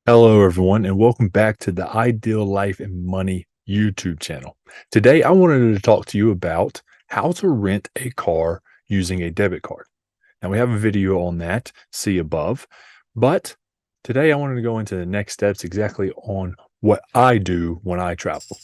Hello, everyone, and welcome back to the Ideal Life and Money YouTube channel. Today, I wanted to talk to you about how to rent a car using a debit card. Now, we have a video on that, see above, but today I wanted to go into the next steps exactly on what I do when I travel.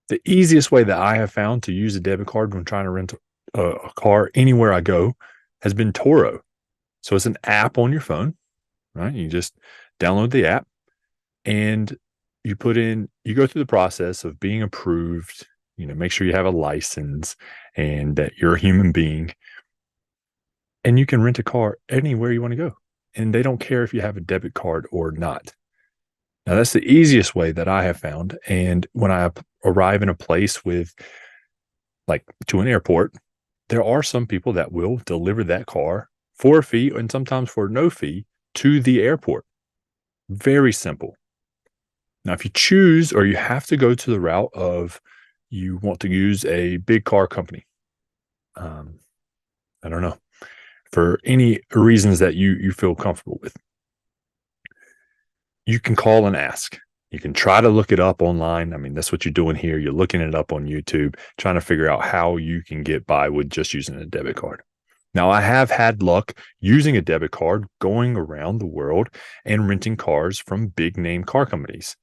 The easiest way that I have found to use a debit card when trying to rent a car anywhere I go has been Turo. So it's an app on your phone, right? You just download the app and you go through the process of being approved, make sure you have a license and that you're a human being, and you can rent a car anywhere you want to go. And they don't care if you have a debit card or not. Now, that's the easiest way that I have found. And when I arrive in a place like to an airport, there are some people that will deliver that car for a fee and sometimes for no fee to the airport. Very simple. Now, if you choose or you have to go to the route of you want to use a big car company, um, I don't know, for any reasons that you feel comfortable with, you can call and ask. You can try to look it up online. I mean, that's what you're doing here. You're looking it up on YouTube, trying to figure out how you can get by with just using a debit card. Now, I have had luck using a debit card going around the world and renting cars from big name car companies.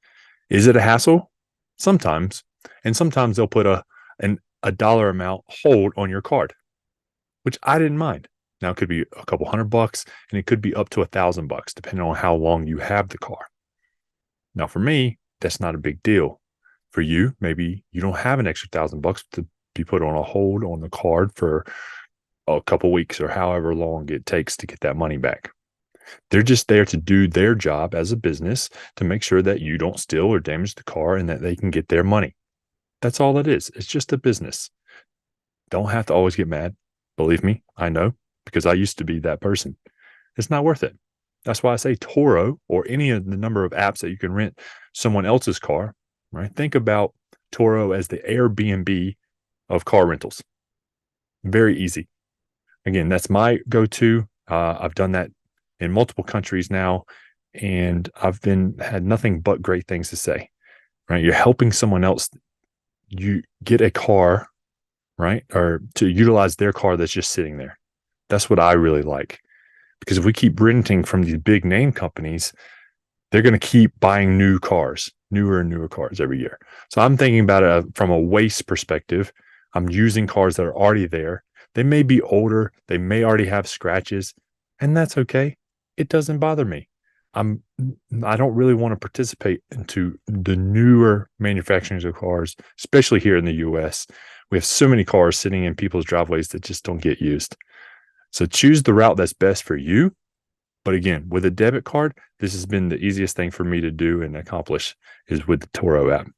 Is it a hassle? Sometimes. And sometimes they'll put a dollar amount hold on your card, which I didn't mind. Now it could be a couple $100 and it could be up to $1,000 depending on how long you have the car. Now for me, that's not a big deal. For you, maybe you don't have an extra $1,000 to be put on a hold on the card for a couple weeks or however long it takes to get that money back. They're just there to do their job as a business to make sure that you don't steal or damage the car and that they can get their money. That's all it is. It's just a business. Don't have to always get mad. Believe me, I know because I used to be that person. It's not worth it. That's why I say Turo or any of the number of apps that you can rent someone else's car, right? Think about Turo as the Airbnb of car rentals. Very easy. Again, that's my go-to. I've done that in multiple countries now, and had nothing but great things to say. Right? You're helping someone else. You get a car, right, or to utilize their car that's just sitting there. That's what I really like, because if we keep renting from these big name companies, they're going to keep buying new cars, newer and newer cars every year. So I'm thinking about it from a waste perspective. I'm using cars that are already there. They may be older, they may already have scratches, and that's okay. It doesn't bother me. I'm I don't really want to participate into the newer manufacturings of cars, especially here in the US. We have so many cars sitting in people's driveways that just don't get used. So choose the route that's best for you. But again, with a debit card, this has been the easiest thing for me to do and accomplish is with the Toro app.